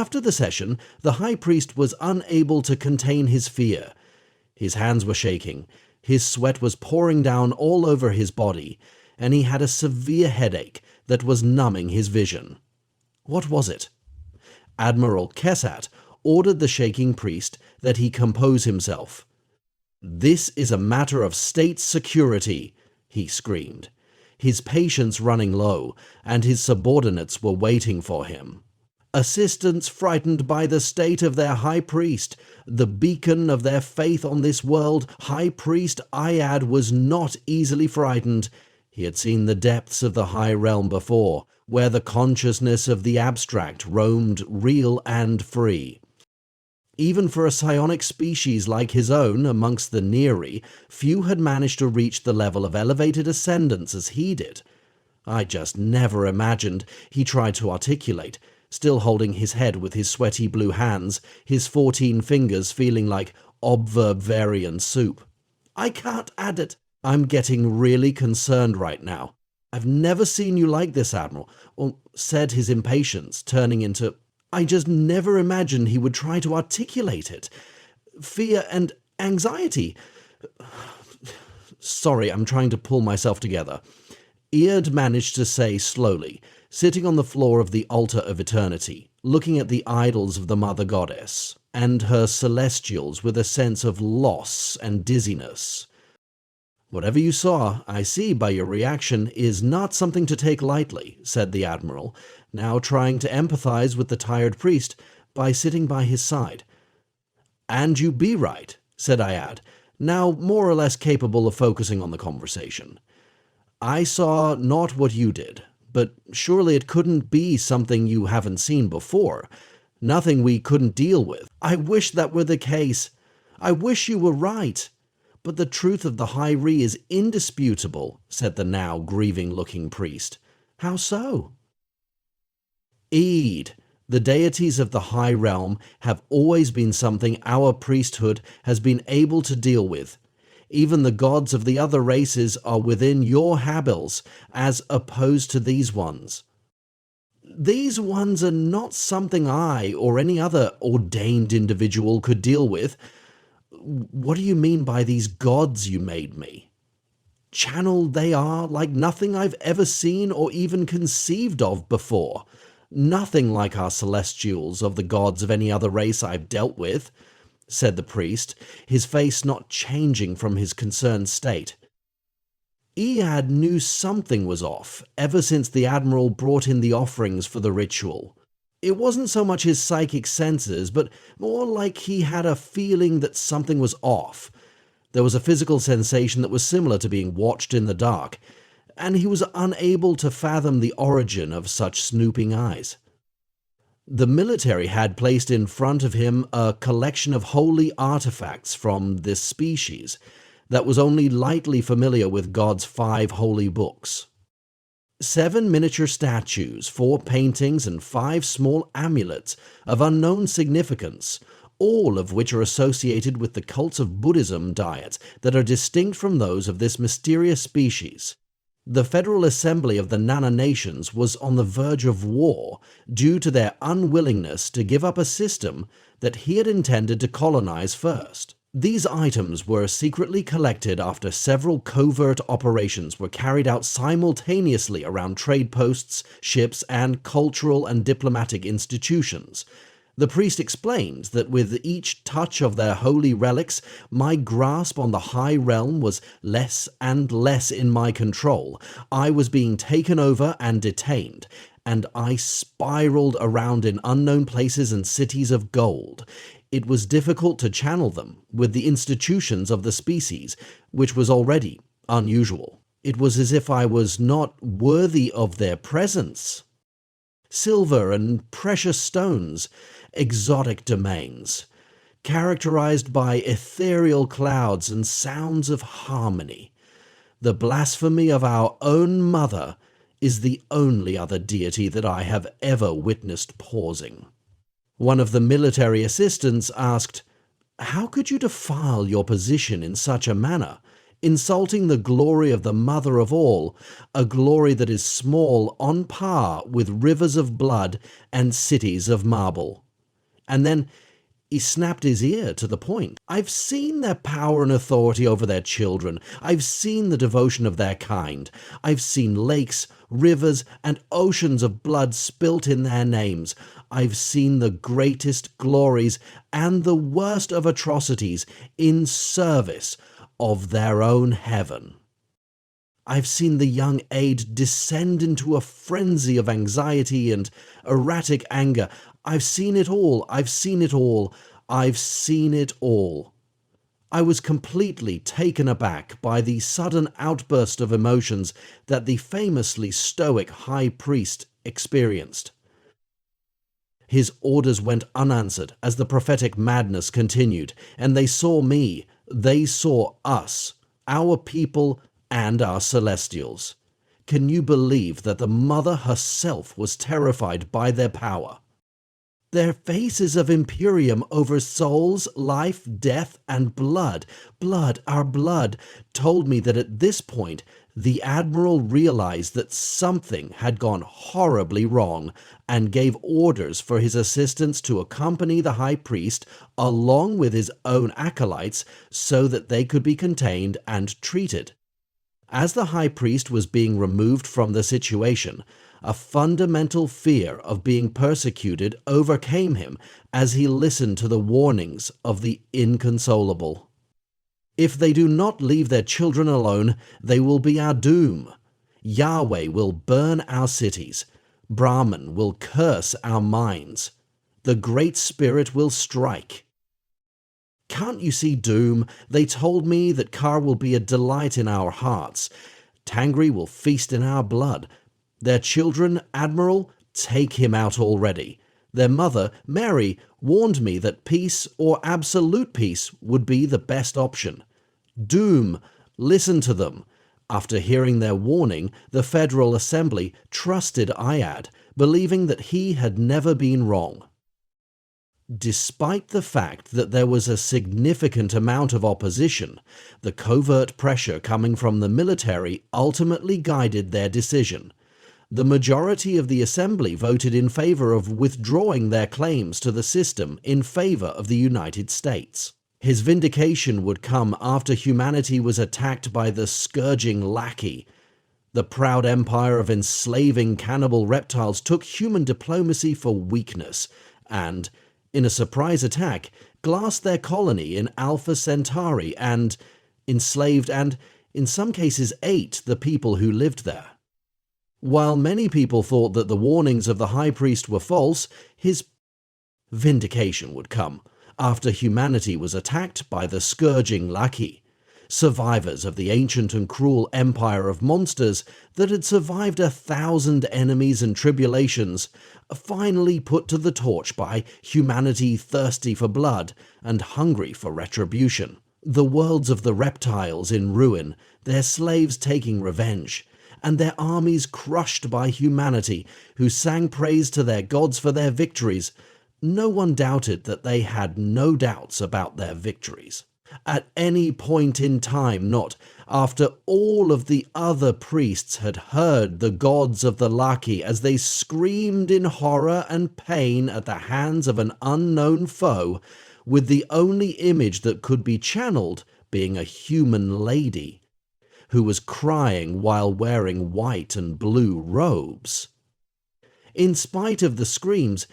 After the session, the high priest was unable to contain his fear. His hands were shaking, his sweat was pouring down all over his body, and he had a severe headache that was numbing his vision. What was it? Admiral Kesat ordered the shaking priest that he compose himself. "This is a matter of state security," he screamed, his patience running low, and his subordinates were waiting for him. Assistants frightened by the state of their high priest, the beacon of their faith on this world, High Priest Iad was not easily frightened. He had seen the depths of the high realm before, where the consciousness of the abstract roamed real and free. Even for a psionic species like his own amongst the Neri, few had managed to reach the level of elevated ascendance as he did. I just never imagined, he tried to articulate, still holding his head with his sweaty blue hands, his 14 fingers feeling like obverb-varian soup. "I can't add it. I'm getting really concerned right now. I've never seen you like this, Admiral," said his impatience, turning into, "I just never imagined he would try to articulate it. Fear and anxiety. Sorry, I'm trying to pull myself together." Iad managed to say slowly, sitting on the floor of the altar of eternity, looking at the idols of the Mother Goddess and her celestials with a sense of loss and dizziness. "Whatever you saw, I see by your reaction, is not something to take lightly," said the Admiral, now trying to empathize with the tired priest by sitting by his side. "And you be right," said Iad, now more or less capable of focusing on the conversation. "I saw not what you did, but surely it couldn't be something you haven't seen before, nothing we couldn't deal with. I wish that were the case. I wish you were right. But the truth of the High Re is indisputable," said the now grieving-looking priest. "How so?" "Eid, the deities of the High Realm have always been something our priesthood has been able to deal with. Even the gods of the other races are within your habils, as opposed to these ones." "These ones are not something I or any other ordained individual could deal with. What do you mean by these gods you made me?" "Channeled they are, like nothing I've ever seen or even conceived of before. Nothing like our celestials of the gods of any other race I've dealt with," said the priest, his face not changing from his concerned state. Iad knew something was off ever since the Admiral brought in the offerings for the ritual. It wasn't so much his psychic senses, but more like he had a feeling that something was off. There was a physical sensation that was similar to being watched in the dark, and he was unable to fathom the origin of such snooping eyes. The military had placed in front of him a collection of holy artifacts from this species that was only lightly familiar with God's 5 holy books. 7 miniature statues, 4 paintings, and 5 small amulets of unknown significance, all of which are associated with the cults of Buddhism diets that are distinct from those of this mysterious species. The Federal Assembly of the Nana Nations was on the verge of war due to their unwillingness to give up a system that he had intended to colonize first. These items were secretly collected after several covert operations were carried out simultaneously around trade posts, ships, and cultural and diplomatic institutions. The priest explained that with each touch of their holy relics, my grasp on the high realm was less and less in my control. I was being taken over and detained, and I spiraled around in unknown places and cities of gold. It was difficult to channel them with the institutions of the species, which was already unusual. It was as if I was not worthy of their presence. Silver and precious stones, exotic domains, characterized by ethereal clouds and sounds of harmony. The blasphemy of our own mother is the only other deity that I have ever witnessed pausing. One of the military assistants asked, "How could you defile your position in such a manner, insulting the glory of the mother of all, a glory that is small on par with rivers of blood and cities of marble?" And then he snapped his ear to the point. I've seen their power and authority over their children. I've seen the devotion of their kind. I've seen lakes, rivers, and oceans of blood spilt in their names. I've seen the greatest glories and the worst of atrocities in service of their own heaven. I've seen the young aide descend into a frenzy of anxiety and erratic anger. I've seen it all. I've seen it all. I've seen it all. I was completely taken aback by the sudden outburst of emotions that the famously stoic high priest experienced. His orders went unanswered as the prophetic madness continued, and they saw me, they saw us, our people, and our celestials. Can you believe that the mother herself was terrified by their power? Their faces of imperium over souls, life, death, and blood, our blood, told me that at this point the admiral realized that something had gone horribly wrong and gave orders for his assistants to accompany the high priest along with his own acolytes so that they could be contained and treated. As the high priest was being removed from the situation, a fundamental fear of being persecuted overcame him as he listened to the warnings of the inconsolable. If they do not leave their children alone, they will be our doom. Yahweh will burn our cities. Brahman will curse our minds. The Great Spirit will strike. Can't you see doom? They told me that Kar will be a delight in our hearts. Tangri will feast in our blood. Their children, Admiral, take him out already. Their mother, Mary, warned me that peace or absolute peace would be the best option. Doom, listen to them. After hearing their warning, the Federal Assembly trusted Ayad, believing that he had never been wrong. Despite the fact that there was a significant amount of opposition, the covert pressure coming from the military ultimately guided their decision. The majority of the Assembly voted in favor of withdrawing their claims to the system in favor of the United States. His vindication would come after humanity was attacked by the scourging lackey. The proud empire of enslaving cannibal reptiles took human diplomacy for weakness and, in a surprise attack, glassed their colony in Alpha Centauri and enslaved and, in some cases, ate the people who lived there. While many people thought that the warnings of the high priest were false, his vindication would come after humanity was attacked by the scourging Laki, survivors of the ancient and cruel empire of monsters that had survived 1,000 enemies and tribulations, finally put to the torch by humanity thirsty for blood and hungry for retribution. The worlds of the reptiles in ruin, their slaves taking revenge, and their armies crushed by humanity who sang praise to their gods for their victories. No one doubted that they had no doubts about their victories. At any point in time, not after all of the other priests had heard the gods of the Laki as they screamed in horror and pain at the hands of an unknown foe, with the only image that could be channeled being a human lady who was crying while wearing white and blue robes. In spite of the screams,